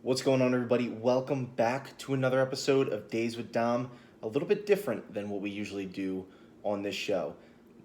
What's going on, everybody? Welcome back to another episode of Days with Dom. A little bit different than what we usually do on this show.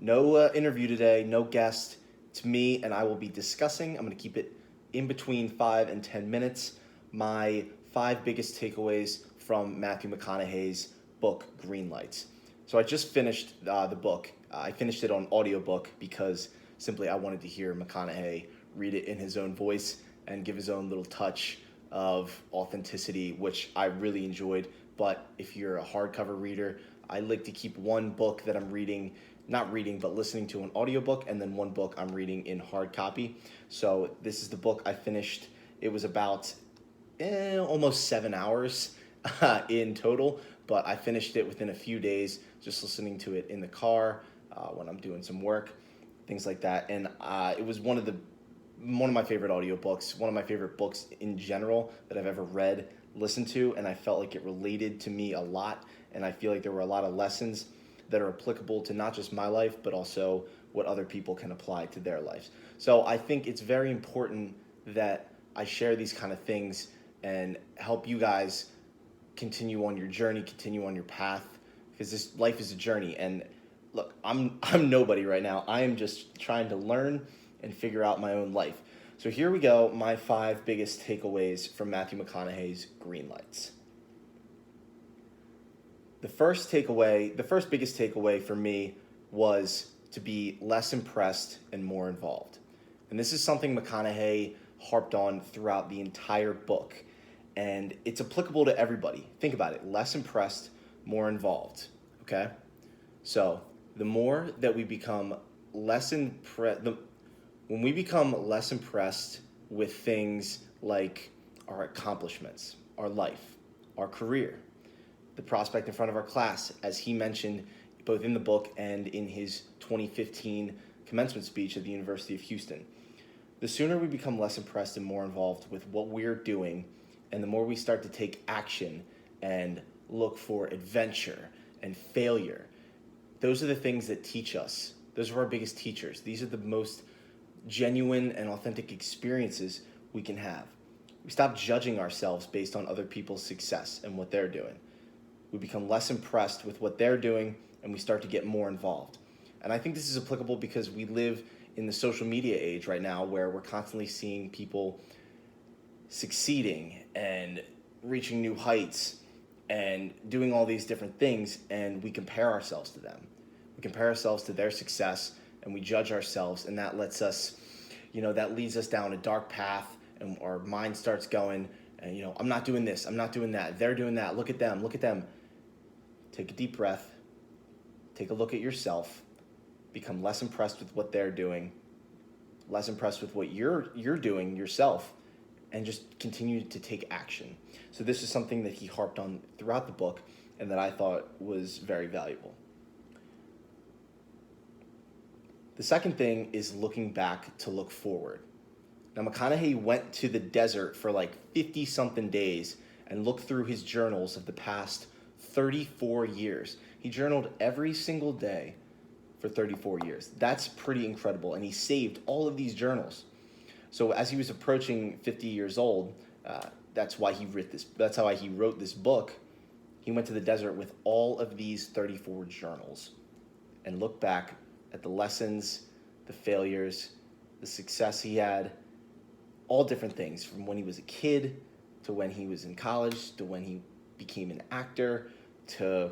No interview today, no guest. It's me, and I will be discussing. I'm going to keep it in between 5 and 10 minutes. My 5 biggest takeaways from Matthew McConaughey's book, Greenlights. So I just finished the book. I finished it on audiobook because simply I wanted to hear McConaughey read it in his own voice and give his own little touch of authenticity, which I really enjoyed. But if you're a hardcover reader, I like to keep one book that I'm reading, not reading, but listening to an audiobook, and then one book I'm reading in hard copy. So this is the book I finished. It was about almost 7 hours in total, but I finished it within a few days, just listening to it in the car when I'm doing some work, things like that. And it was one of my favorite audiobooks, one of my favorite books in general that I've ever read, listened to, and I felt like it related to me a lot, and I feel like there were a lot of lessons that are applicable to not just my life, but also what other people can apply to their lives. So I think it's very important that I share these kind of things and help you guys continue on your journey, continue on your path, because this life is a journey. And look, I'm nobody right now. I am just trying to learn and figure out my own life. So here we go, my 5 biggest takeaways from Matthew McConaughey's Greenlights. The first biggest takeaway for me was to be less impressed and more involved. And this is something McConaughey harped on throughout the entire book. And it's applicable to everybody. Think about it, less impressed, more involved, okay? So the more that we become less impressed, when we become less impressed with things like our accomplishments, our life, our career, the prospect in front of our class, as he mentioned both in the book and in his 2015 commencement speech at the University of Houston, the sooner we become less impressed and more involved with what we're doing, and the more we start to take action and look for adventure and failure, those are the things that teach us. Those are our biggest teachers. These are the most genuine and authentic experiences we can have. We stop judging ourselves based on other people's success and what they're doing. We become less impressed with what they're doing, and we start to get more involved. And I think this is applicable because we live in the social media age right now where we're constantly seeing people succeeding and reaching new heights and doing all these different things, and we compare ourselves to them. We compare ourselves to their success, and we judge ourselves, and that lets us, that leads us down a dark path, and our mind starts going, and I'm not doing this, I'm not doing that, they're doing that, look at them. Take a deep breath, take a look at yourself, become less impressed with what they're doing, less impressed with what you're doing yourself, and just continue to take action. So this is something that he harped on throughout the book and that I thought was very valuable. The second thing is looking back to look forward. Now, McConaughey went to the desert for like 50-something days and looked through his journals of the past 34 years. He journaled every single day for 34 years. That's pretty incredible, and he saved all of these journals. So as he was approaching 50 years old, that's how he wrote this book. He went to the desert with all of these 34 journals and looked back at the lessons, the failures, the success he had, all different things, from when he was a kid to when he was in college to when he became an actor to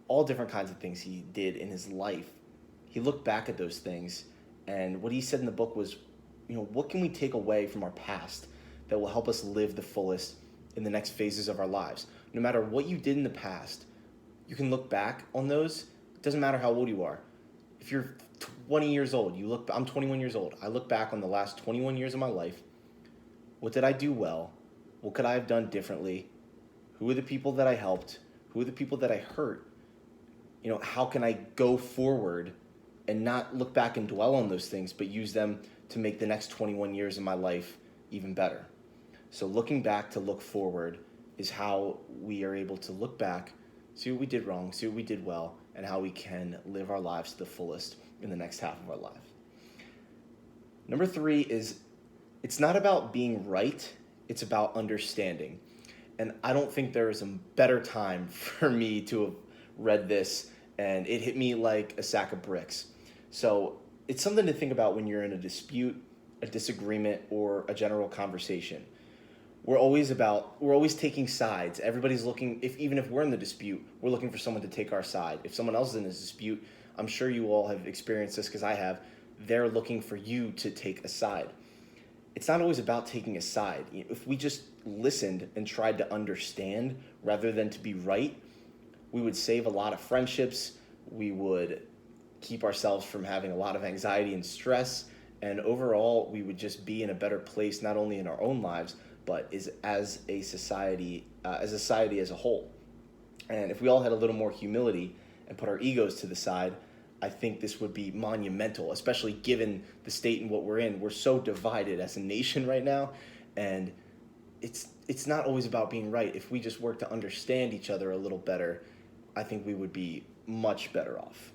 all different kinds of things he did in his life. He looked back at those things, and what he said in the book was, what can we take away from our past that will help us live the fullest in the next phases of our lives? No matter what you did in the past, you can look back on those. It doesn't matter how old you are. If you're 20 years old, I'm 21 years old. I look back on the last 21 years of my life. What did I do well? What could I have done differently? Who are the people that I helped? Who are the people that I hurt? How can I go forward and not look back and dwell on those things, but use them to make the next 21 years of my life even better? So looking back to look forward is how we are able to look back, see what we did wrong, see what we did well, and how we can live our lives to the fullest in the next half of our life. Number 3 is, it's not about being right, it's about understanding. And I don't think there is a better time for me to have read this, and it hit me like a sack of bricks. So it's something to think about when you're in a dispute, a disagreement, or a general conversation. We're always taking sides. Everybody's looking, if even if we're in the dispute, we're looking for someone to take our side. If someone else is in a dispute, I'm sure you all have experienced this because I have, they're looking for you to take a side. It's not always about taking a side. If we just listened and tried to understand rather than to be right, we would save a lot of friendships. We would keep ourselves from having a lot of anxiety and stress. And overall, we would just be in a better place, not only in our own lives, but as a society as a whole. And if we all had a little more humility and put our egos to the side, I think this would be monumental, especially given the state and what we're in. We're so divided as a nation right now, and it's not always about being right. If we just work to understand each other a little better, I think we would be much better off.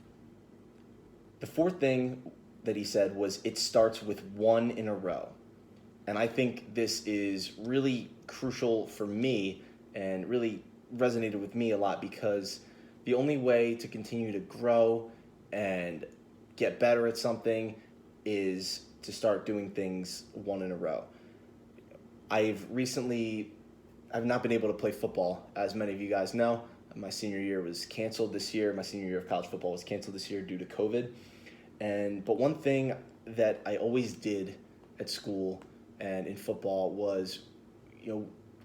The fourth thing that he said was, it starts with one in a row. And I think this is really crucial for me and really resonated with me a lot, because the only way to continue to grow and get better at something is to start doing things one in a row. I've not been able to play football, as many of you guys know. My senior year was canceled this year. My senior year of college football was canceled this year due to COVID. But one thing that I always did at school and in football was,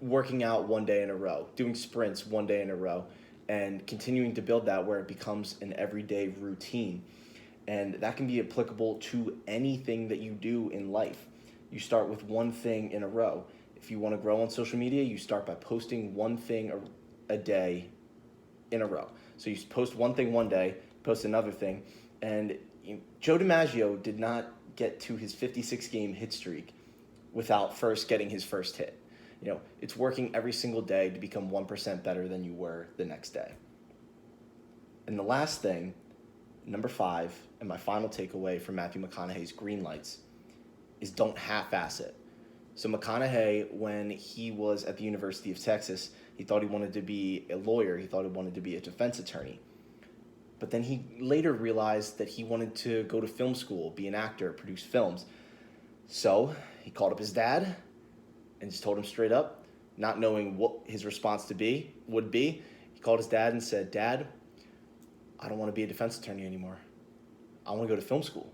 working out one day in a row, doing sprints one day in a row, and continuing to build that where it becomes an everyday routine. And that can be applicable to anything that you do in life. You start with one thing in a row. If you want to grow on social media, you start by posting one thing a day in a row. So you post one thing one day, post another thing. And Joe DiMaggio did not get to his 56-game hit streak without first getting his first hit. It's working every single day to become 1% better than you were the next day. And the last thing, number 5, and my final takeaway from Matthew McConaughey's Greenlights, is don't half-ass it. So McConaughey, when he was at the University of Texas, he thought he wanted to be a lawyer. He thought he wanted to be a defense attorney. But then he later realized that he wanted to go to film school, be an actor, produce films. So he called up his dad and just told him straight up, not knowing what his response would be. He called his dad and said, "Dad, I don't want to be a defense attorney anymore. I want to go to film school."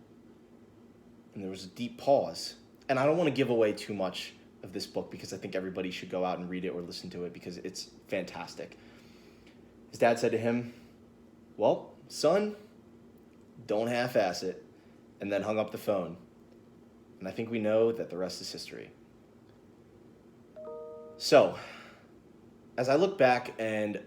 And there was a deep pause. And I don't want to give away too much of this book because I think everybody should go out and read it or listen to it because it's fantastic. His dad said to him, "Well, son, don't half-ass it," and then hung up the phone. And I think we know that the rest is history. So, as I look back and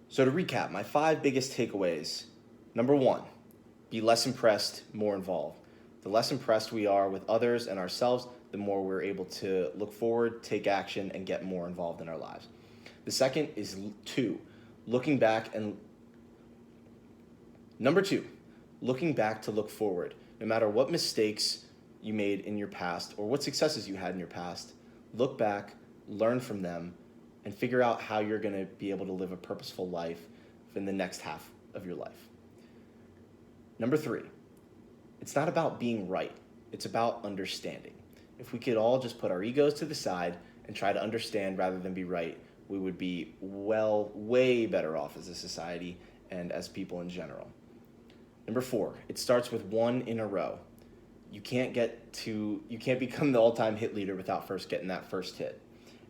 to recap, my 5 biggest takeaways. Number 1, be less impressed, more involved. The less impressed we are with others and ourselves, the more we're able to look forward, take action, and get more involved in our lives. The second is 2, looking back and number 2, looking back to look forward. No matter what mistakes you made in your past or what successes you had in your past, look back, learn from them, and figure out how you're going to be able to live a purposeful life in the next half of your life. Number 3, it's not about being right. It's about understanding. If we could all just put our egos to the side and try to understand rather than be right, we would be way better off as a society and as people in general. Number 4, it starts with one in a row. You can't become the all-time hit leader without first getting that first hit.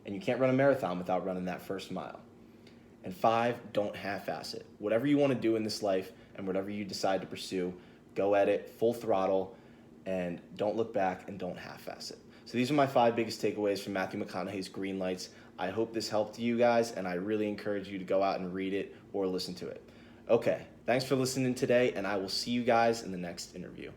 And you can't run a marathon without running that first mile. And 5, don't half-ass it. Whatever you want to do in this life and whatever you decide to pursue, go at it full throttle and don't look back and don't half-ass it. So these are my 5 biggest takeaways from Matthew McConaughey's Greenlights. I hope this helped you guys, and I really encourage you to go out and read it or listen to it. Okay, thanks for listening today, and I will see you guys in the next interview.